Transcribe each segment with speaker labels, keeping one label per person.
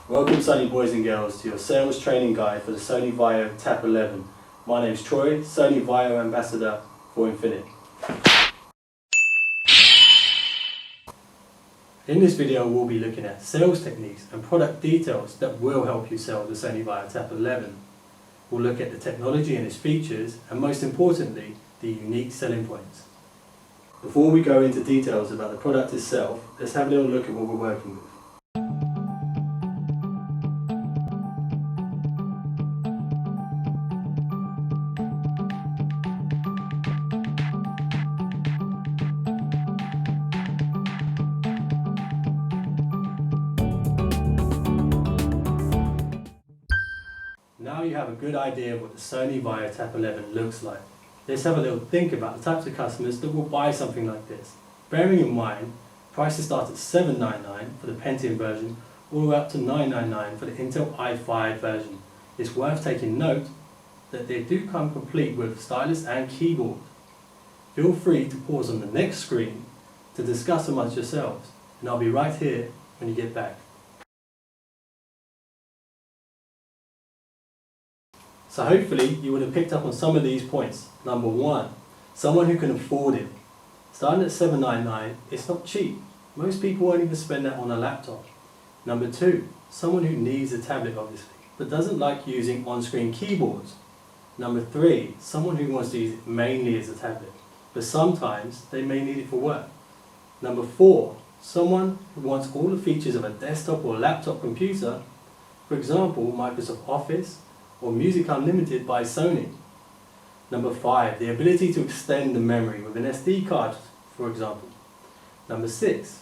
Speaker 1: Welcome Sony boys and girls to your sales training guide for the Sony VAIO Tab 11. My name is Troy, Sony VAIO Ambassador for Infinite. In this video we'll be looking at sales techniques and product details that will help you sell the Sony VAIO Tab 11. We'll look at the technology and its features and most importantly the unique selling points. Before we go into details about the product itself, let's have a little look at what we're working with. Now you have a good idea of what the Sony VAIO Tab 11 looks like. Let's have a little think about the types of customers that will buy something like this. Bearing in mind, prices start at $799 for the Pentium version all the way up to $999 for the Intel i5 version. It's worth taking note that they do come complete with stylus and keyboard. Feel free to pause on the next screen to discuss amongst yourselves, and I'll be right here when you get back. So hopefully you would have picked up on some of these points. Number one, someone who can afford it. Starting at $799, it's not cheap. Most people won't even spend that on a laptop. Number two, someone who needs a tablet obviously, but doesn't like using on-screen keyboards. Number three, someone who wants to use it mainly as a tablet, but sometimes they may need it for work. Number four, someone who wants all the features of a desktop or laptop computer, for example Microsoft Office, or Music Unlimited by Sony. Number five, the ability to extend the memory with an SD card, for example. Number six,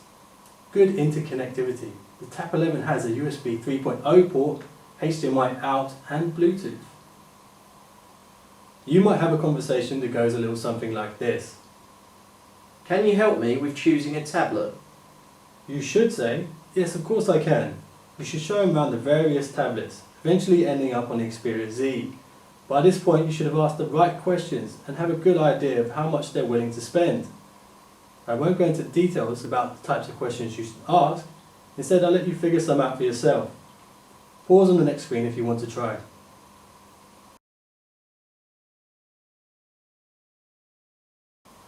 Speaker 1: good interconnectivity. The Tab 11 has a USB 3.0 port, HDMI out and Bluetooth. You might have a conversation that goes a little something like this.
Speaker 2: Can you help me with choosing a tablet?
Speaker 1: You should say, yes of course I can. You should show them around the various tablets, eventually ending up on the Xperia Z. By this point you should have asked the right questions and have a good idea of how much they're willing to spend. I won't go into details about the types of questions you should ask, instead I'll let you figure some out for yourself. Pause on the next screen if you want to try.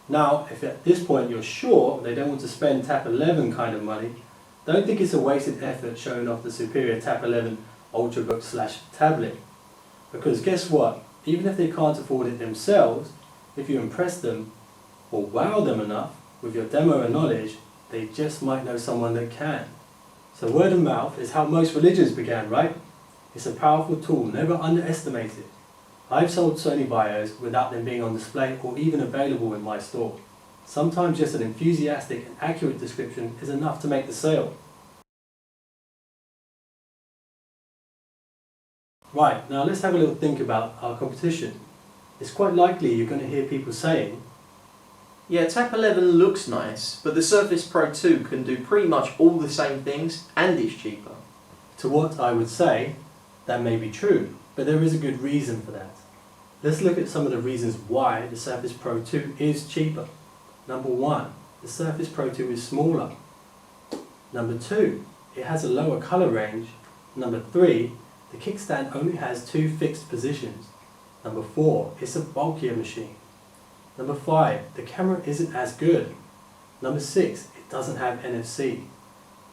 Speaker 1: Now, if at this point you're sure they don't want to spend Tab 11 kind of money, don't think it's a wasted effort showing off the superior Tab 11 Ultrabook/tablet. Because guess what? Even if they can't afford it themselves, if you impress them or wow them enough with your demo and knowledge, they just might know someone that can. So word of mouth is how most religions began, right? It's a powerful tool, never underestimate it. I've sold Sony VAIOs without them being on display or even available in my store. Sometimes just an enthusiastic and accurate description is enough to make the sale. Right, now let's have a little think about our competition. It's quite likely you're going to hear people saying,
Speaker 2: yeah, Tab 11 looks nice, but the Surface Pro 2 can do pretty much all the same things and is cheaper.
Speaker 1: To what I would say, that may be true, but there is a good reason for that. Let's look at some of the reasons why the Surface Pro 2 is cheaper. Number one, the Surface Pro 2 is smaller. Number two, it has a lower colour range. Number three, the kickstand only has two fixed positions. Number four, it's a bulkier machine. Number five, the camera isn't as good. Number six, it doesn't have NFC.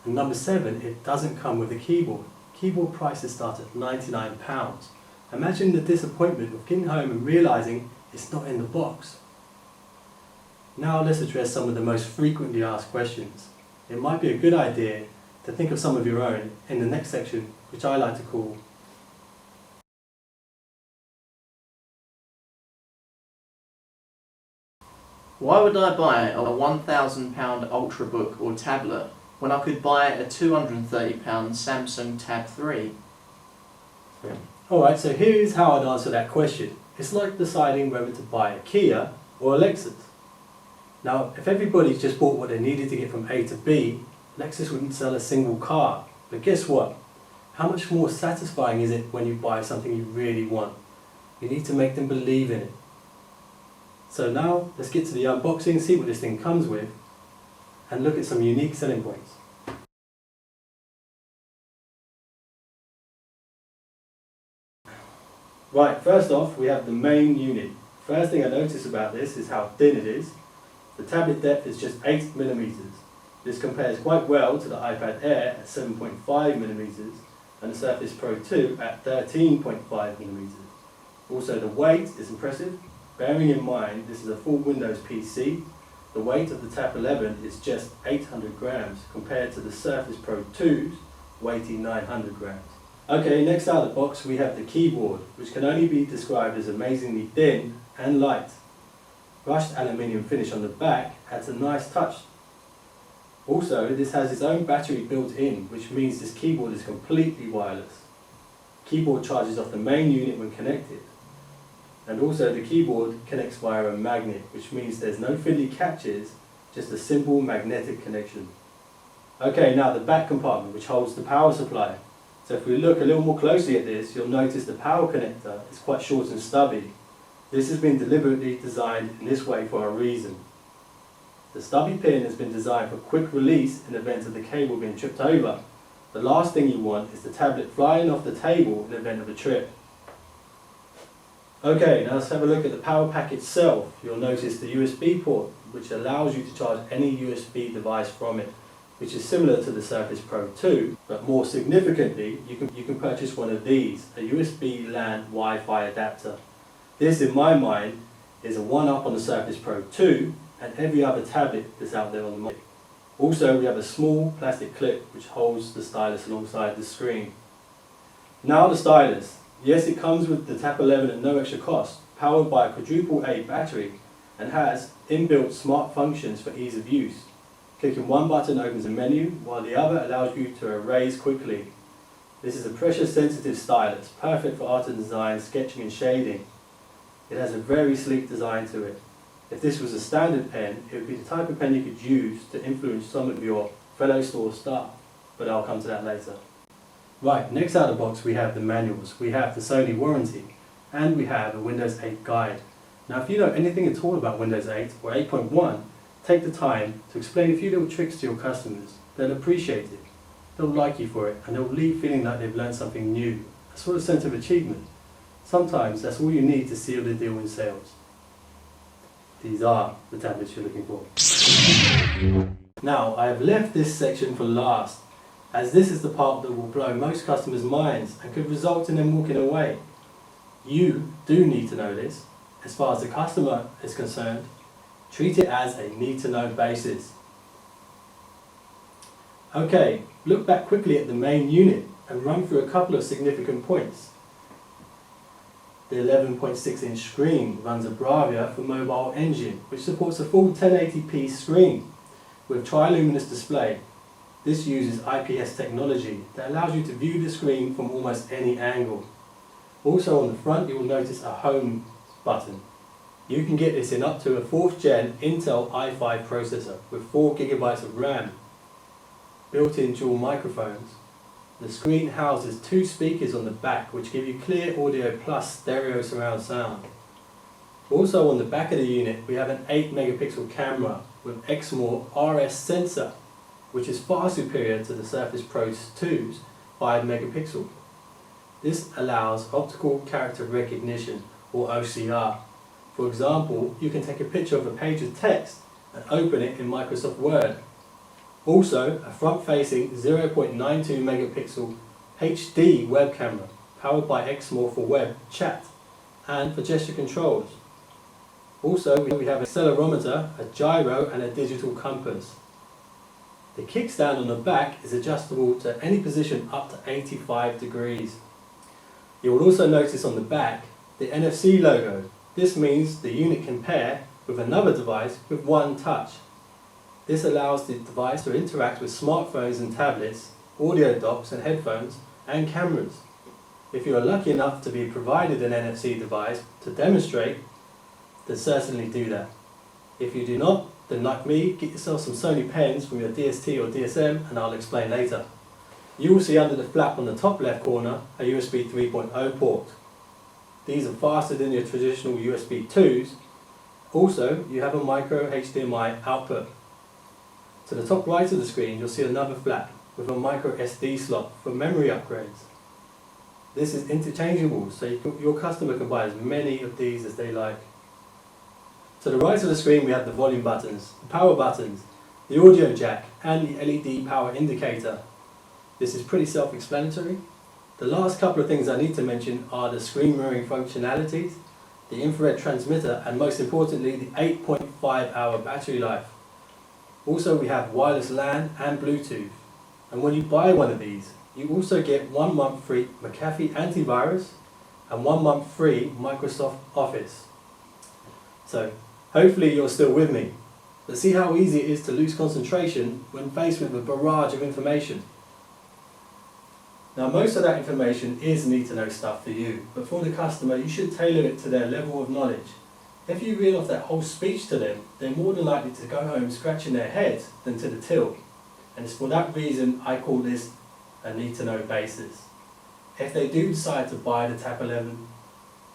Speaker 1: And number seven, it doesn't come with a keyboard. Keyboard prices start at £99. Imagine the disappointment of getting home and realising it's not in the box. Now let's address some of the most frequently asked questions. It might be a good idea to think of some of your own in the next section, which I like to call
Speaker 2: Why would I buy a £1,000 Ultrabook or tablet when I could buy a £230 Samsung Tab 3?
Speaker 1: Alright, so here's how I'd answer that question. It's like deciding whether to buy a Kia or a Lexus. Now, if everybody just bought what they needed to get from A to B, Lexus wouldn't sell a single car. But guess what? How much more satisfying is it when you buy something you really want? You need to make them believe in it. So now, let's get to the unboxing, see what this thing comes with, and look at some unique selling points. Right, first off we have the main unit. First thing I notice about this is how thin it is. The tablet depth is just 8mm. This compares quite well to the iPad Air at 7.5mm and the Surface Pro 2 at 13.5mm. Also the weight is impressive. Bearing in mind this is a full Windows PC, the weight of the Tab 11 is just 800 grams compared to the Surface Pro 2's weighing 900 grams. Okay, next out of the box we have the keyboard, which can only be described as amazingly thin and light. Brushed aluminium finish on the back adds a nice touch. Also, this has its own battery built in, which means this keyboard is completely wireless. Keyboard charges off the main unit when connected. And also the keyboard connects via a magnet, which means there's no fiddly catches, just a simple magnetic connection. Okay, now the back compartment, which holds the power supply. So if we look a little more closely at this, you'll notice the power connector is quite short and stubby. This has been deliberately designed in this way for a reason. The stubby pin has been designed for quick release in the event of the cable being tripped over. The last thing you want is the tablet flying off the table in the event of a trip. Okay, now let's have a look at the power pack itself. You'll notice the USB port, which allows you to charge any USB device from it, which is similar to the Surface Pro 2, but more significantly, you can purchase one of these, a USB LAN Wi-Fi adapter. This, in my mind, is a one-up on the Surface Pro 2 and every other tablet that's out there on the market. Also, we have a small plastic clip which holds the stylus alongside the screen. Now the stylus. Yes, it comes with the Tab 11 at no extra cost, powered by a quadruple A battery, and has inbuilt smart functions for ease of use. Clicking one button opens a menu, while the other allows you to erase quickly. This is a pressure-sensitive stylus, perfect for art and design, sketching and shading. It has a very sleek design to it. If this was a standard pen, it would be the type of pen you could use to influence some of your fellow store staff, but I'll come to that later. Right, next out of the box we have the manuals. We have the Sony warranty, and we have a Windows 8 guide. Now if you know anything at all about Windows 8 or 8.1, take the time to explain a few little tricks to your customers. They'll appreciate it, they'll like you for it, and they'll leave feeling like they've learned something new, a sort of sense of achievement. Sometimes that's all you need to seal the deal in sales. These are the tablets you're looking for. Now, I have left this section for last, as this is the part that will blow most customers' minds and could result in them walking away. You do need to know this. As far as the customer is concerned, treat it as a need-to-know basis. Okay, look back quickly at the main unit and run through a couple of significant points. The 11.6-inch screen runs a Bravia for mobile engine, which supports a full 1080p screen with triluminous display. This uses IPS technology that allows you to view the screen from almost any angle. Also on the front you will notice a home button. You can get this in up to a 4th gen Intel i5 processor with 4GB of RAM. Built-in dual microphones. The screen houses 2 speakers on the back which give you clear audio plus stereo surround sound. Also on the back of the unit we have an 8-megapixel camera with Exmor RS sensor, which is far superior to the Surface Pro 2's 5-megapixel. This allows optical character recognition, or OCR. For example, you can take a picture of a page of text and open it in Microsoft Word. Also, a front-facing 0.92 megapixel HD web camera, powered by Exmor for web chat and for gesture controls. Also, we have an accelerometer, a gyro and a digital compass. The kickstand on the back is adjustable to any position up to 85 degrees. You will also notice on the back the NFC logo. This means the unit can pair with another device with one touch. This allows the device to interact with smartphones and tablets, audio docks and headphones, and cameras. If you are lucky enough to be provided an NFC device to demonstrate, then certainly do that. If you do not, then like me, get yourself some Sony pens from your DST or DSM and I'll explain later. You will see under the flap on the top left corner a USB 3.0 port. These are faster than your traditional USB 2s. Also, you have a micro HDMI output. To the top right of the screen you'll see another flap with a micro SD slot for memory upgrades. This is interchangeable, so your customer can buy as many of these as they like. To the right of the screen we have the volume buttons, the power buttons, the audio jack and the LED power indicator. This is pretty self-explanatory. The last couple of things I need to mention are the screen mirroring functionalities, the infrared transmitter and most importantly the 8.5 hour battery life. Also we have wireless LAN and Bluetooth, and when you buy one of these you also get 1 month free McAfee antivirus and 1 month free Microsoft Office. So hopefully you're still with me, but see how easy it is to lose concentration when faced with a barrage of information. Now most of that information is need to know stuff for you, but for the customer you should tailor it to their level of knowledge. If you reel off that whole speech to them, they're more than likely to go home scratching their heads than to the till. And it's for that reason I call this a need to know basis. If they do decide to buy the Tab 11,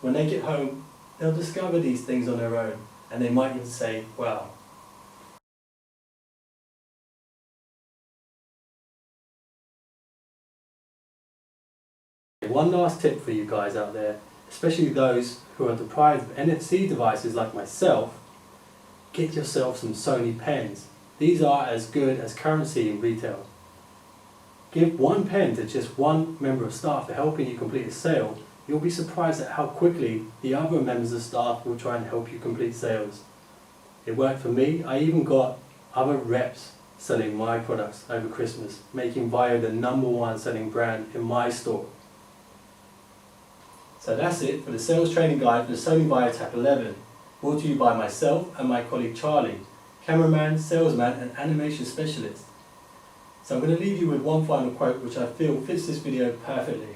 Speaker 1: when they get home they'll discover these things on their own and they might even say, wow. One last tip for you guys out there, especially those who are deprived of NFC devices like myself, get yourself some Sony pens. These are as good as currency in retail. Give one pen to just one member of staff for helping you complete a sale. You'll be surprised at how quickly the other members of staff will try and help you complete sales. It worked for me. I even got other reps selling my products over Christmas, making VAIO the #1 selling brand in my store. So that's it for the sales training guide for the Sony VAIO Tab 11, brought to you by myself and my colleague Charlie, cameraman, salesman and animation specialist. So I'm going to leave you with one final quote which I feel fits this video perfectly.